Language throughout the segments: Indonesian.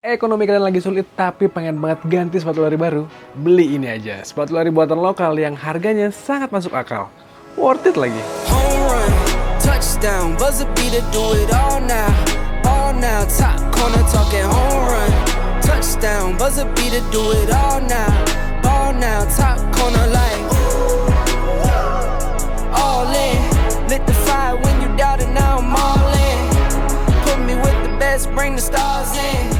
Ekonomi kalian lagi sulit tapi pengen banget ganti sepatu lari baru? Beli ini aja, sepatu lari buatan lokal yang harganya sangat masuk akal. Worth it lagi. Home run, touchdown, buzzer beater, do it all now, top corner talking home run, touchdown, buzzer beater, do it all now, top corner like all in, lit the fire when you doubt it, now I'm all in, put me with the best, bring the stars in.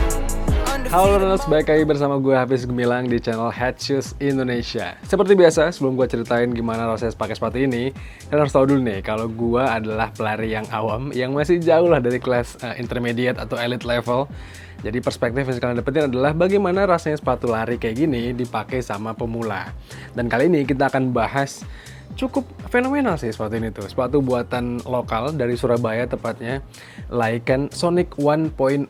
Halo Runners, balik lagi bersama gue Hafiz Gemilang di channel Head Shoes Indonesia. Seperti biasa, sebelum gue ceritain gimana rasanya pakai sepatu ini, kalian harus tahu dulu nih, kalau gue adalah pelari yang awam, yang masih jauh lah dari kelas intermediate atau elite level. Jadi perspektif yang kalian dapetin adalah bagaimana rasanya sepatu lari kayak gini dipakai sama pemula. Dan kali ini kita akan bahas cukup fenomenal sih sepatu ini tuh. Sepatu buatan lokal dari Surabaya tepatnya, Laikan Sonic 1.0.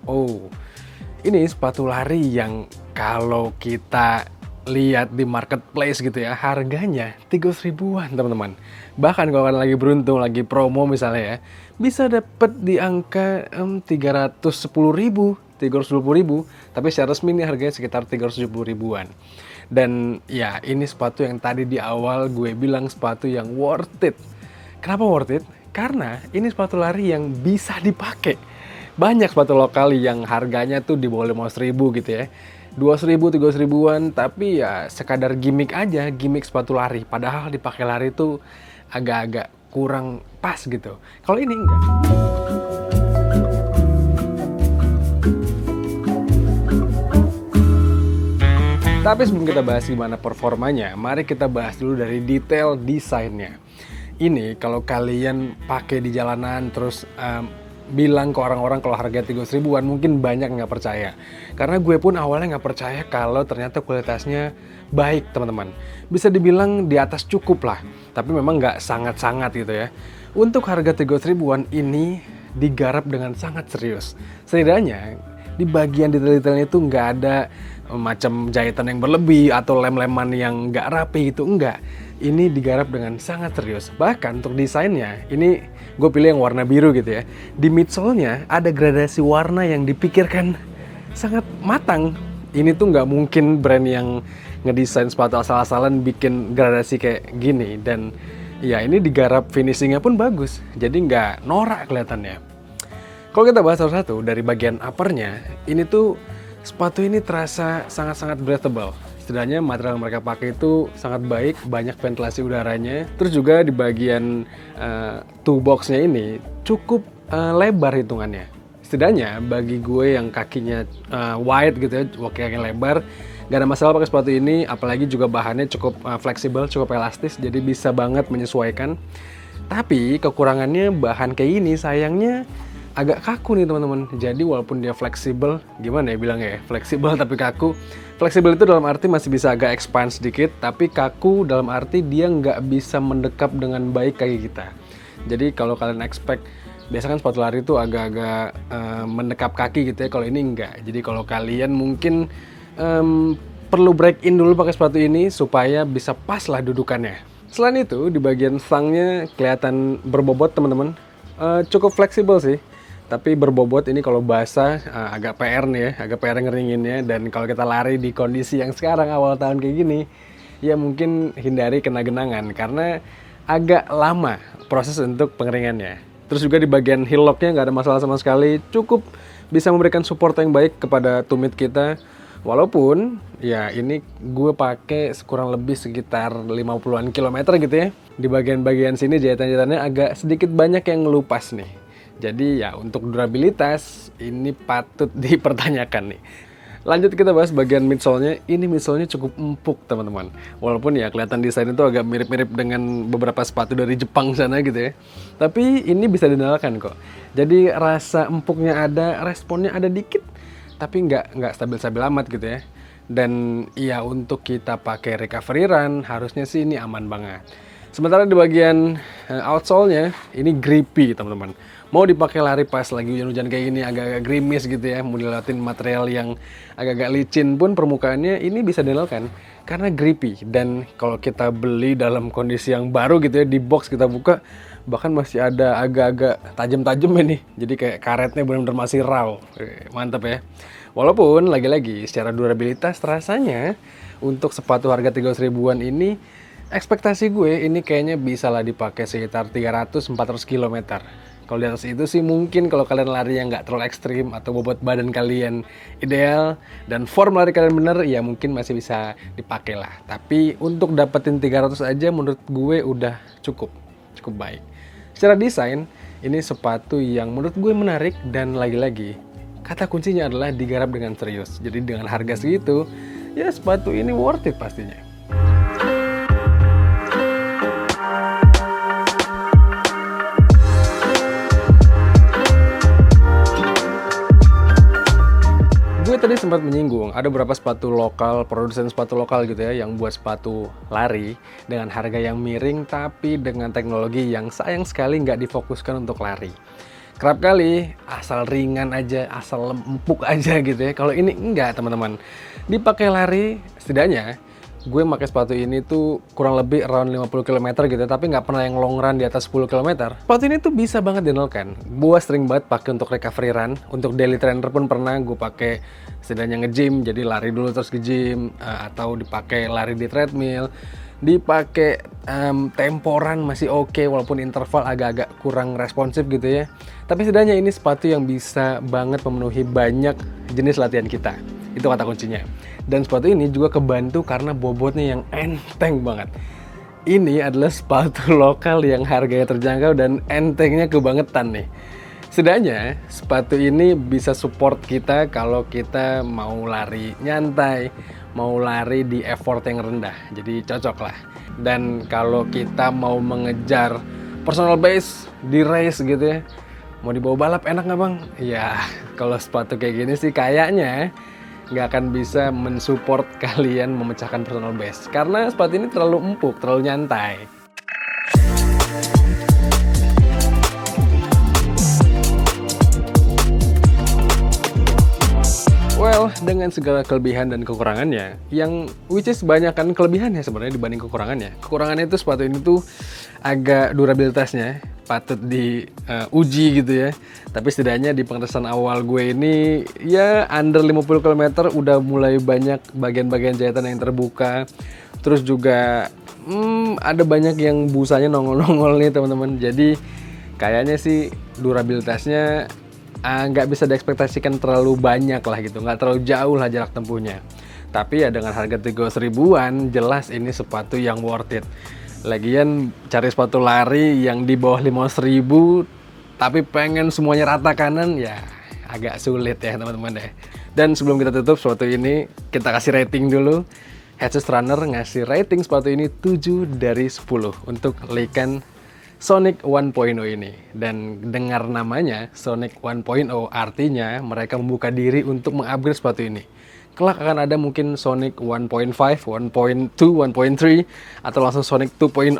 Ini sepatu lari yang kalau kita lihat di marketplace gitu ya, harganya 300 ribuan teman-teman. Bahkan kalau kalian lagi beruntung, lagi promo misalnya ya, bisa dapet di angka 310 ribu, tapi secara resmi ini harganya sekitar 370 ribuan. Dan ya ini sepatu yang tadi di awal gue bilang sepatu yang worth it. Kenapa worth it? Karena ini sepatu lari yang bisa dipakai. Banyak sepatu lokal yang harganya tuh di bawah 500 ribu gitu ya, 200 ribu, 300 ribuan, tapi ya sekadar gimmick aja, gimmick sepatu lari. Padahal dipakai lari tuh agak-agak kurang pas gitu. Kalau ini enggak. Tapi sebelum kita bahas gimana performanya, mari kita bahas dulu dari detail desainnya. Ini kalau kalian pakai di jalanan terus bilang ke orang-orang kalau harganya 300 ribuan, mungkin banyak nggak percaya. Karena gue pun awalnya nggak percaya kalau ternyata kualitasnya baik teman-teman. Bisa dibilang di atas cukup lah, tapi memang nggak sangat-sangat gitu ya. Untuk harga 300 ribuan ini digarap dengan sangat serius. Setidaknya di bagian detail-detailnya itu nggak ada macam jahitan yang berlebih atau lem-leman yang nggak rapi gitu, enggak. Ini digarap dengan sangat serius. Bahkan untuk desainnya, ini gue pilih yang warna biru gitu ya. Di midsole-nya ada gradasi warna yang dipikirkan sangat matang. Ini tuh nggak mungkin brand yang ngedesain sepatu asal-asalan bikin gradasi kayak gini. Dan ya ini digarap finishingnya pun bagus. Jadi nggak norak kelihatannya. Kalau kita bahas satu-satu dari bagian uppernya, ini tuh sepatu ini terasa sangat-sangat breathable. Setidaknya material yang mereka pakai itu sangat baik, banyak ventilasi udaranya. Terus juga di bagian toe box-nya ini cukup lebar hitungannya. Setidaknya bagi gue yang kakinya wide gitu ya, kaki lebar, gak ada masalah pakai sepatu ini. Apalagi juga bahannya cukup fleksibel, cukup elastis, jadi bisa banget menyesuaikan. Tapi kekurangannya bahan kayak ini sayangnya agak kaku nih teman-teman. Jadi walaupun dia fleksibel, gimana ya bilangnya ya, fleksibel tapi kaku. Fleksibel itu dalam arti masih bisa agak expand sedikit, tapi kaku dalam arti dia nggak bisa mendekap dengan baik kaki kita. Jadi kalau kalian expect, biasa kan sepatu lari itu agak-agak mendekap kaki gitu ya, kalau ini enggak. Jadi kalau kalian mungkin perlu break in dulu pakai sepatu ini supaya bisa pas lah dudukannya. Selain itu di bagian stangnya kelihatan berbobot teman-teman, cukup fleksibel sih. Tapi berbobot ini kalau basah agak PR nih ya, agak PR ngeringinnya. Dan kalau kita lari di kondisi yang sekarang awal tahun kayak gini, ya mungkin hindari kena genangan karena agak lama proses untuk pengeringannya. Terus juga di bagian heel lock-nya nggak ada masalah sama sekali, cukup bisa memberikan support yang baik kepada tumit kita. Walaupun ya ini gue pakai kurang lebih sekitar 50-an kilometer gitu ya. Di bagian-bagian sini jahitan-jahitannya agak sedikit banyak yang ngelupas nih. Jadi ya untuk durabilitas ini patut dipertanyakan nih. Lanjut kita bahas bagian midsole-nya. Ini midsole-nya cukup empuk teman-teman. Walaupun ya kelihatan desain itu agak mirip-mirip dengan beberapa sepatu dari Jepang sana gitu ya. Tapi ini bisa dinalakan kok. Jadi rasa empuknya ada, responnya ada dikit. Tapi nggak stabil-stabil amat gitu ya. Dan ya untuk kita pakai recovery run harusnya sih ini aman banget. Sementara di bagian outsole-nya ini grippy teman-teman. Mau dipakai lari pas lagi hujan-hujan kayak gini agak-agak gerimis gitu ya, mau dilewatin material yang agak-agak licin pun permukaannya ini bisa diandalkan karena grippy. Dan kalau kita beli dalam kondisi yang baru gitu ya, di box kita buka bahkan masih ada agak-agak tajam-tajam ini. Jadi kayak karetnya benar-benar masih raw. Mantap ya. Walaupun lagi-lagi secara durabilitas rasanya untuk sepatu harga 300 ribuan ini, ekspektasi gue ini kayaknya bisa lah dipakai sekitar 300-400 km. Kalau di atas itu sih mungkin kalau kalian lari yang nggak terlalu ekstrim atau bobot badan kalian ideal dan form lari kalian bener, ya mungkin masih bisa dipakai lah. Tapi untuk dapetin 300 aja menurut gue udah cukup baik. Secara desain, ini sepatu yang menurut gue menarik dan lagi-lagi kata kuncinya adalah digarap dengan serius. Jadi dengan harga segitu, ya sepatu ini worth it pastinya. Gue tadi sempat menyinggung, ada beberapa sepatu lokal, produsen sepatu lokal gitu ya, yang buat sepatu lari dengan harga yang miring, tapi dengan teknologi yang sayang sekali nggak difokuskan untuk lari. Kerap kali asal ringan aja, asal empuk aja gitu ya. Kalau ini enggak teman-teman, dipakai lari setidaknya. Gue pakai sepatu ini tuh kurang lebih around 50 km gitu, tapi nggak pernah yang long run di atas 10 km. Sepatu ini tuh bisa banget diandalkan. Gue sering banget pakai untuk recovery run, untuk daily trainer pun pernah gue pakai setidaknya nge-gym, jadi lari dulu terus ke gym, atau dipakai lari di treadmill. Dipakai temporan masih oke, walaupun interval agak-agak kurang responsif gitu ya. Tapi setidaknya ini sepatu yang bisa banget memenuhi banyak jenis latihan kita. Itu kata kuncinya. Dan sepatu ini juga kebantu karena bobotnya yang enteng banget. Ini adalah sepatu lokal yang harganya terjangkau dan entengnya kebangetan nih. Setidaknya sepatu ini bisa support kita kalau kita mau lari nyantai, mau lari di effort yang rendah, jadi cocok lah. Dan kalau kita mau mengejar personal best di race gitu ya, mau dibawa balap enak nggak bang? Ya kalau sepatu kayak gini sih kayaknya nggak akan bisa mensupport kalian memecahkan personal best, karena sepatu ini terlalu empuk, terlalu nyantai. Well, dengan segala kelebihan dan kekurangannya, yang which is banyakkan kelebihannya sebenarnya dibanding kekurangannya. Kekurangannya itu sepatu ini tuh agak durabilitasnya patut diuji gitu ya. Tapi setidaknya di pengetesan awal gue ini ya under 50 km udah mulai banyak bagian-bagian jahitan yang terbuka. Terus juga ada banyak yang busanya nongol-nongol nih teman-teman. Jadi kayaknya sih durabilitasnya nggak bisa diekspektasikan terlalu banyak lah gitu, nggak terlalu jauh lah jarak tempuhnya. Tapi ya dengan harga 300 ribuan, jelas ini sepatu yang worth it. Lagian cari sepatu lari yang di bawah 500 ribu, tapi pengen semuanya rata kanan, ya agak sulit ya teman-teman deh. Dan sebelum kita tutup sepatu ini, kita kasih rating dulu. Hatches Runner ngasih rating sepatu ini 7 dari 10 untuk Leica Sonic 1.0 ini. Dan dengar namanya Sonic 1.0 artinya mereka membuka diri untuk mengupgrade sepatu ini. Kelak akan ada mungkin Sonic 1.5, 1.2, 1.3 atau langsung Sonic 2.0.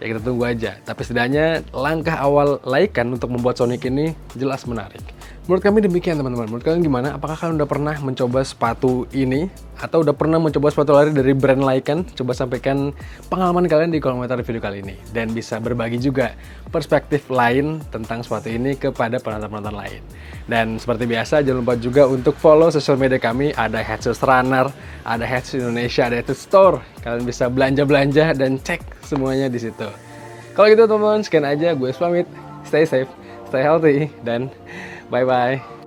Ya kita tunggu aja. Tapi setidaknya langkah awal Leica untuk membuat Sonic ini jelas menarik. Menurut kami demikian teman-teman. Menurut kalian gimana? Apakah kalian udah pernah mencoba sepatu ini? Atau udah pernah mencoba sepatu lari dari brand Leica? Coba sampaikan pengalaman kalian di kolom komentar video kali ini. Dan bisa berbagi juga perspektif lain tentang sepatu ini kepada penonton-penonton lain. Dan seperti biasa jangan lupa juga untuk follow sosial media kami. Ada Hatches Runner, ada Hatches Indonesia, ada Hatches Store. Kalian bisa belanja-belanja dan cek semuanya di situ. Kalau gitu teman-teman, sekian aja. Gue pamit. Stay safe, stay healthy, dan bye-bye.